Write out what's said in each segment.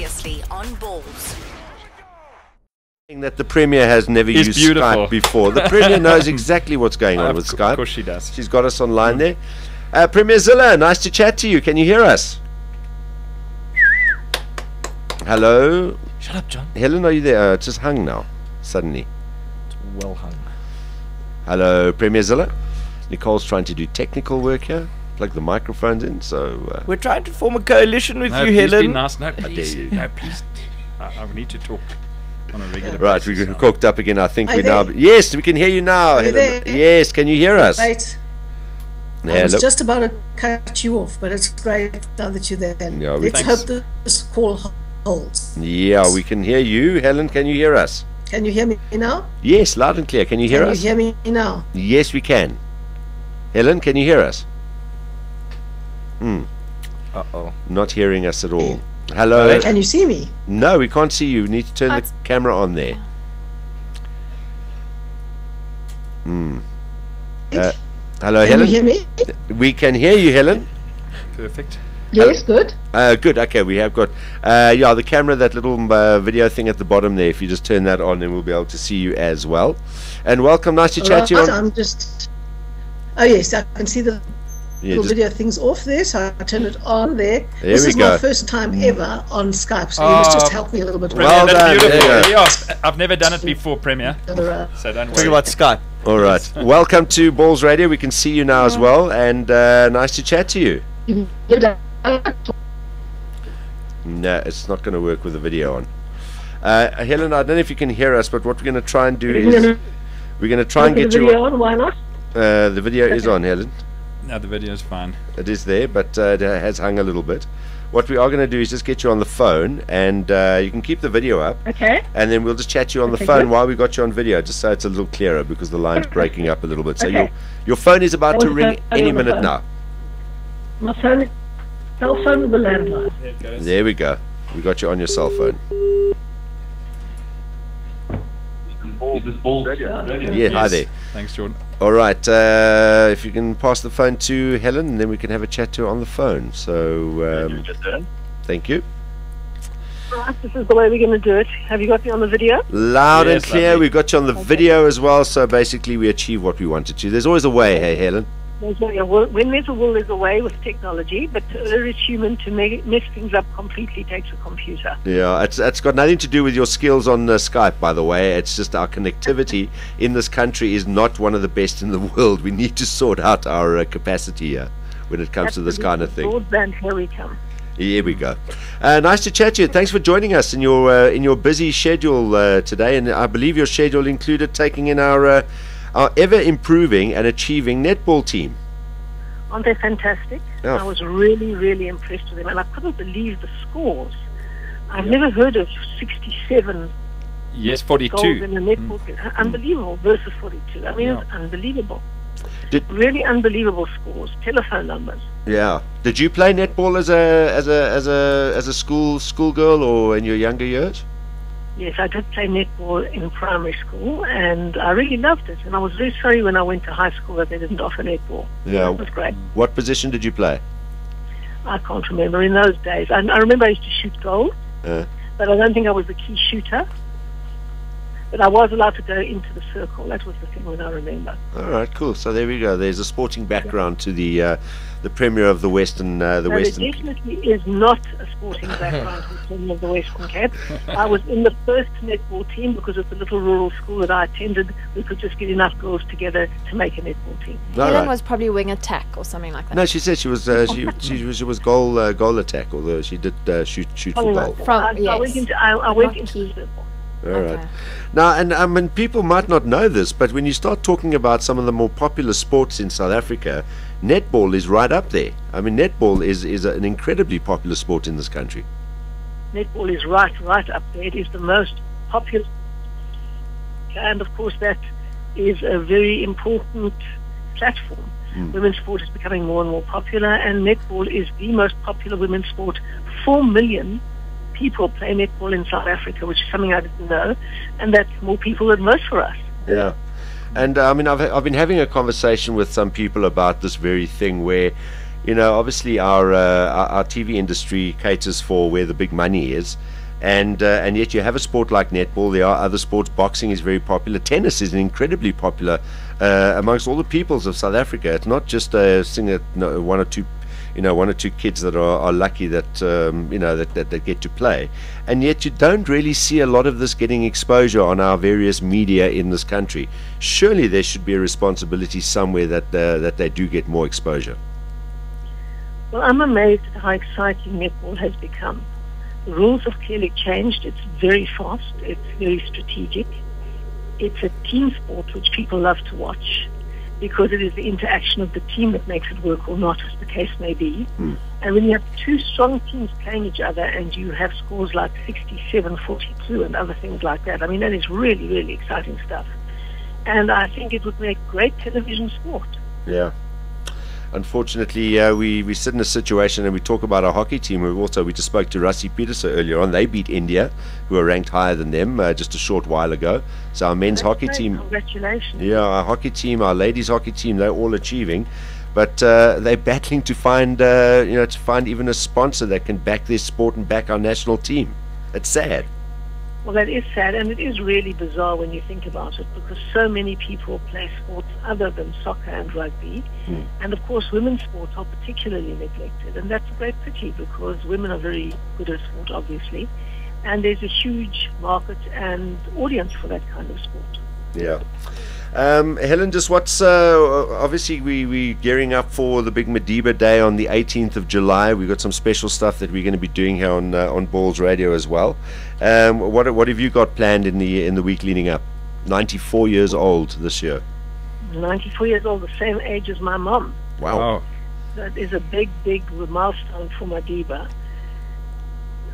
Previously on Ballz. That the Premier has never used Skype before. The Premier knows exactly what's going on with Skype. Of course she does. She's got us online there. Premier Zille, nice to chat to you. Can you hear us? Hello? Shut up, John. Helen, are you there? It's just hung now, suddenly. It's well hung. Hello, Premier Zille. Nicole's trying to do technical work here. Plug the microphones in, so... We're trying to form a coalition with you, please Helen. Be nice. No, please. No, please. I need to talk on a regular right, basis. we're cooked up again. I think Are we you now... there? Yes, we can hear you now, Are you Helen. there? Yes, can you hear us? Right. I was just about to cut you off, but it's great now that you're there. Yeah, Let's hope this call holds. Yeah, we can hear you. Helen, can you hear us? Can you hear me now? Yes, loud and clear. Can you hear us? Can you hear me now? Yes, we can. Helen, can you hear us? Uh-oh. Not hearing us at all. Hello? Can you see me? No, we can't see you. We need to turn the camera on there. Hello, Can Helen? you hear me? We can hear you, Helen. Perfect. Yes, good. Good, okay, we have got yeah, the camera, that little video thing at the bottom there. If you just turn that on, then we'll be able to see you as well. And welcome, nice to chat to you. I'm just... Oh yes, I can see the little video thing's off there, so I turn it on there. This is my first time ever on Skype, so you must just help me a little bit. Well done. Beautiful. Yeah, I've never done it before, Premier. So don't worry. Talking about Skype. All right. Welcome to Ballz Radio. We can see you now as well, and nice to chat to you. No, it's not going to work with the video on. Helen, I don't know if you can hear us, but what we're going to try and do is we're going to try and get you on. Why not? The video is on, Helen. No, the video's fine. It is there, but it has hung a little bit. What we are going to do is just get you on the phone, and you can keep the video up. Okay. And then we'll just chat you on the phone while we got you on video, just so it's a little clearer, because the line's breaking up a little bit. So your phone is about to ring any minute now. My phone, cell phone with the landline. There we go. We got you on your cell phone. Yeah, hi there. Thanks, Jordan. All right, if you can pass the phone to Helen, and then we can have a chat to her on the phone. So, thank you. Right, this is the way we're going to do it. Have you got me on the video? Loud and clear. Lovely. We've got you on the video as well, so basically we achieve what we wanted to. There's always a way, hey, Helen? When there's a will, there's a way with technology, but it's human to mess things up completely takes a computer. Yeah, it's got nothing to do with your skills on Skype, by the way. It's just our connectivity in this country is not one of the best in the world. We need to sort out our capacity here when it comes to this kind of thing. Broadband, here we come. Here we go. Nice to chat to you. Thanks for joining us in your busy schedule today, and I believe your schedule included taking in our ever improving and achieving netball team. Aren't they fantastic? Yeah. I was really, really impressed with them, and I couldn't believe the scores. I've never heard of 67 Yes, goals 42. in a netball team. Unbelievable versus 42. I mean, it's unbelievable. Really unbelievable scores. Telephone numbers. Yeah. Did you play netball as a schoolgirl or in your younger years? Yes, I did play netball in primary school, and I really loved it. And I was very sorry when I went to high school that they didn't offer netball. Yeah. It was great. What position did you play? I can't remember in those days. I remember I used to shoot goals, but I don't think I was the key shooter. But I was allowed to go into the circle. That was the thing when I remember. All right, cool. So there we go. There's a sporting background to the Premier of the Western. There definitely is not a sporting background to the Premier of the Western Cape. I was in the first netball team because at the little rural school that I attended, we could just get enough girls together to make a netball team. Helen was probably wing attack or something like that. No, she said she was she was goal attack, although she did shoot for goal. I went into the circle. All right. Now, and I mean, people might not know this, but when you start talking about some of the more popular sports in South Africa, netball is right up there. I mean, netball is an incredibly popular sport in this country. Netball is right up there. It is the most popular, and of course that is a very important platform. Women's sport is becoming more and more popular, and netball is the most popular women's sport. 4 million people play netball in South Africa, which is something I didn't know, and that's more people than most for us. Yeah, and I mean, I've been having a conversation with some people about this very thing, where you know, obviously our TV industry caters for where the big money is. And yet you have a sport like netball. There are other sports. Boxing is very popular. Tennis is incredibly popular amongst all the peoples of South Africa. It's not just one or two kids that are lucky that that get to play. And yet you don't really see a lot of this getting exposure on our various media in this country. Surely there should be a responsibility somewhere that they do get more exposure. Well, I'm amazed at how exciting netball has become. The rules have clearly changed. It's very fast. It's very strategic. It's a team sport which people love to watch because it is the interaction of the team that makes it work or not, as the case may be. And when you have two strong teams playing each other and you have scores like 67-42 and other things like that, I mean, that is really, really exciting stuff. And I think it would make great television sport. Yeah. Unfortunately, we sit in a situation, and we talk about our hockey team. We just spoke to Rassie Peterson earlier on. They beat India, who are ranked higher than them, just a short while ago. So our men's hockey team, congratulations. Yeah, our hockey team, our ladies hockey team, they're all achieving, but they're battling to find even a sponsor that can back their sport and back our national team. It's sad. Well, that is sad, and it is really bizarre when you think about it, because so many people play sports other than soccer and rugby. And of course women's sports are particularly neglected, and that's a great pity because women are very good at sport, obviously, and there's a huge market and audience for that kind of sport. Yeah. Helen, just what's obviously we gearing up for the big Madiba Day on the 18th of July. We've got some special stuff that we're going to be doing here on Ballz Radio as well. What have you got planned in the week leading up? 94 years old this year. 94 years old, the same age as my mom. Wow. That is a big milestone for Madiba.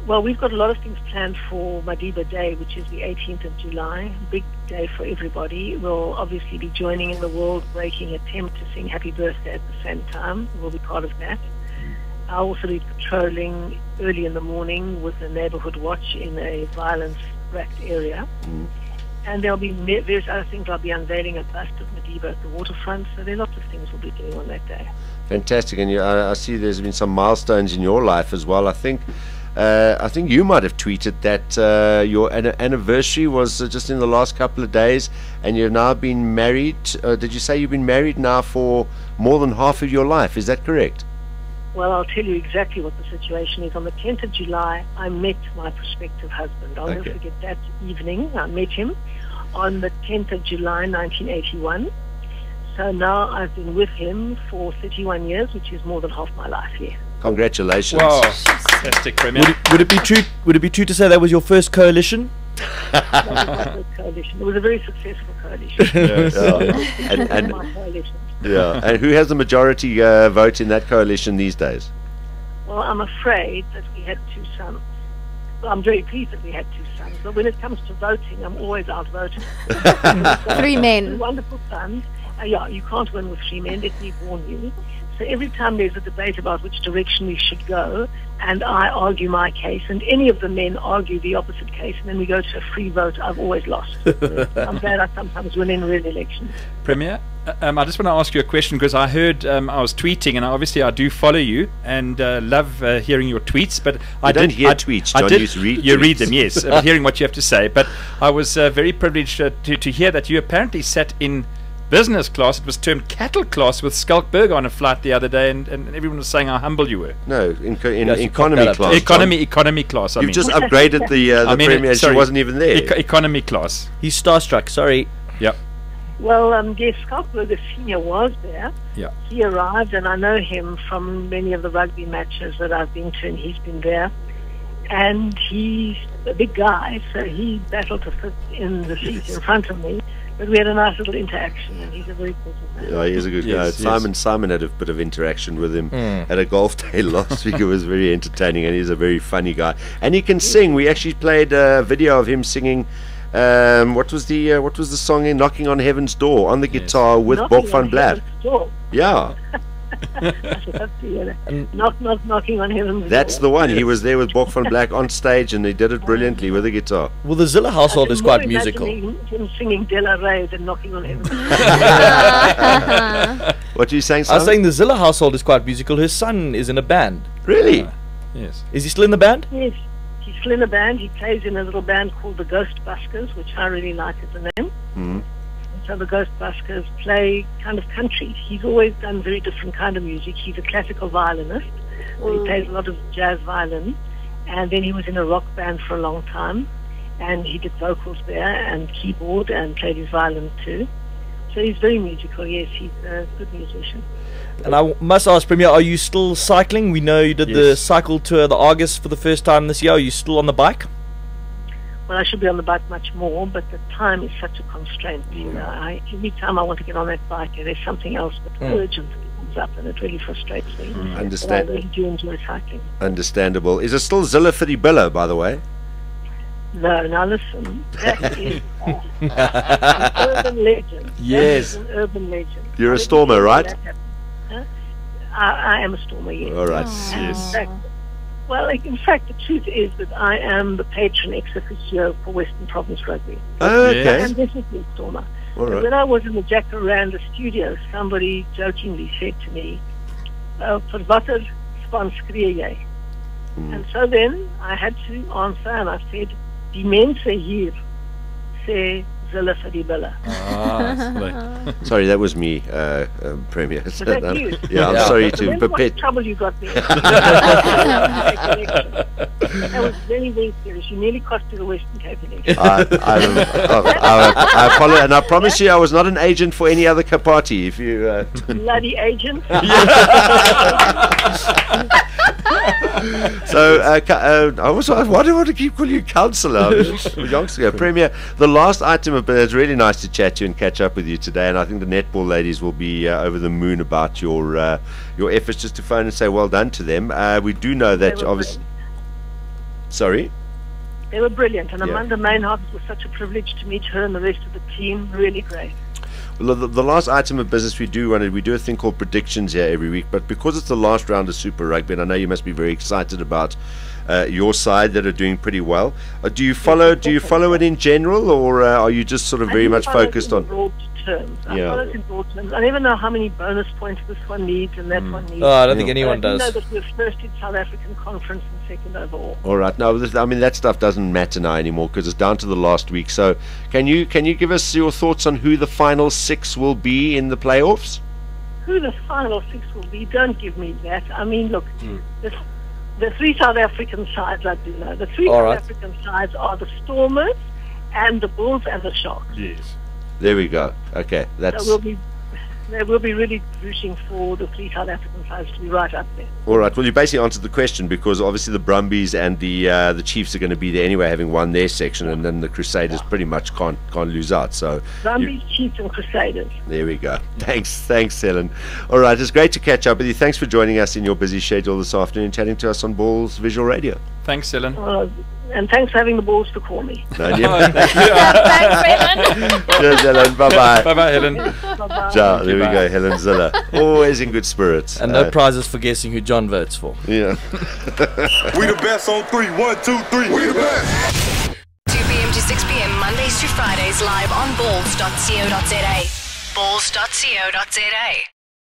Well, we've got a lot of things planned for Madiba Day, which is the 18th of July. Big day for everybody. We'll obviously be joining in the world-breaking attempt to sing Happy Birthday at the same time. We'll be part of that. I'll also be patrolling early in the morning with a neighborhood watch in a violence-racked area. And there'll be various other things. I'll be unveiling a bust of Madiba at the waterfront. So there are lots of things we'll be doing on that day. Fantastic. And I see there's been some milestones in your life as well. I think you might have tweeted that your anniversary was just in the last couple of days, and you've now been married. Did you say you've been married now for more than half of your life? Is that correct? Well, I'll tell you exactly what the situation is. On the 10th of July, I met my prospective husband. I'll never forget that evening. I met him on the 10th of July, 1981. So now I've been with him for 31 years, which is more than half my life here. Congratulations. Wow. Fantastic, Premier. Would it be true? Would it be true to say that was your first coalition? That was my first coalition. It was a very successful coalition. And who has the majority vote in that coalition these days? Well, I'm afraid that we had two sons. Well, I'm very pleased that we had two sons, but when it comes to voting, I'm always outvoted. 3 men. Wonderful sons. You can't win with 3 men, let me warn you. So every time there's a debate about which direction we should go, and I argue my case, and any of the men argue the opposite case, and then we go to a free vote, I've always lost. I'm glad I sometimes win in real elections. Premier, I just want to ask you a question, because I heard I was tweeting, and obviously I do follow you and love hearing your tweets. But I don't hear tweets, John. You read them, yes. Hearing what you have to say. But I was very privileged to hear that you apparently sat in business class. It was termed cattle class with Skalkberg on a flight the other day, and everyone was saying how humble you were. No, in economy class. Economy class. You've just upgraded the Premier, and she wasn't even there. Economy class. He's starstruck. Sorry. Yep. Well, yes, Skalkberg Senior was there. Yeah. He arrived, and I know him from many of the rugby matches that I've been to, and he's been there. And he's a big guy, so he battled to fit in the seat in front of me. But we had a nice little interaction, and he's a very pleasant man. Yeah, he's a good guy. Simon had a bit of interaction with him at a golf day last week. It was very entertaining, and he's a very funny guy. And he can sing. We actually played a video of him singing. What was the song in Knocking on Heaven's Door on the guitar with Bok van Blad? Yeah. I should have to, knocking on heaven's door. That's the one. He was there with Bok van Black on stage, and he did it brilliantly with the guitar. Well, the Zille household is quite musical. Him singing Della Ray than knocking on heaven's door. What are you saying, I was Simon? saying the Zille household is quite musical. His son is in a band. Really? Yes. Is he still in the band? Yes, he's still in a band. He plays in a little band called the Ghostbusters, which I really like as a name. Mm. So the Ghostbusters play kind of country. He's always done very different kind of music. He's a classical violinist. So he plays a lot of jazz violin. And then he was in a rock band for a long time. And he did vocals there and keyboard and played his violin too. So he's very musical, yes. He's a good musician. And I must ask, Premier, are you still cycling? We know you did the cycle tour, the Argus, for the first time this year. Are you still on the bike? Well, I should be on the bike much more, but the time is such a constraint. You know, every time I want to get on that bike, there's something else that urgent comes up, and it really frustrates me. But I really do enjoy cycling. Understandable. Is it still Zille for the Billa, by the way? No, now listen, that is an urban legend. Yes. That is an urban legend. You're a stormer, right? I am a stormer, yes. All right. Yes. In fact, the truth is that I am the patron ex officio for Western Province Rugby. Okay. I am definitely a stormer. All right. When I was in the Jacaranda studio, somebody jokingly said to me, "For watter span skree jy?" And so then I had to answer, and I said, "Die mense hier sê Zille vir die Billa." Sorry, that was me, Premier. Was that you? Yeah, I'm sorry to Remember perpet. what trouble you got me in. That was very, very serious. You nearly cost me the Western Cape election. I apologize, and I promise you I was not an agent for any other party. If you Bloody agent. So, why do I want to keep calling you councillor? Youngster, Premier, the last item of it's really nice to chat to you and catch up with you today, and I think the netball ladies will be over the moon about your efforts. Just to phone and say well done to them. We do know that obviously. Sorry? They were brilliant, and Amanda Mainhoff, it was such a privilege to meet her and the rest of the team. Really great. Well, the last item of business we do a thing called predictions here every week, but because it's the last round of Super Rugby, and I know you must be very excited about your side that are doing pretty well. Do you follow it in general, or are you just sort of very much focused on broad terms? I follow it in broad terms. I never know how many bonus points this one needs and that one needs. Oh, I don't think anyone does. I know that we're first in South African conference and second overall. All right. No, that stuff doesn't matter now anymore because it's down to the last week. So, can you give us your thoughts on who the final 6 will be in the playoffs? Who the final 6 will be? Don't give me that. I mean, look, the 3 South African sides, I do know. The 3 South African sides are the Stormers and the Bulls and the Sharks. Yes. There we go. Okay, So they will be really rooting for the 3 South African sides to be right up there. All right. Well, you basically answered the question because obviously the Brumbies and the Chiefs are going to be there anyway, having won their section, and then the Crusaders pretty much can't lose out. So Brumbies, Chiefs, and Crusaders. There we go. Thanks, Helen. All right, it's great to catch up with you. Thanks for joining us in your busy schedule this afternoon, chatting to us on Ballz Visual Radio. Thanks, Helen. And thanks for having the balls to call me. No, yeah. Thanks, Helen. Cheers, Helen. Bye-bye. Bye-bye, Helen. Bye-bye. Ciao. There we go, Helen Zille. Always in good spirits. And no prizes for guessing who John votes for. Yeah. We the best on 3. 1, 2, 3. We the best. 2 p.m. to 6 p.m. Mondays to Fridays live on balls.co.za. Balls.co.za.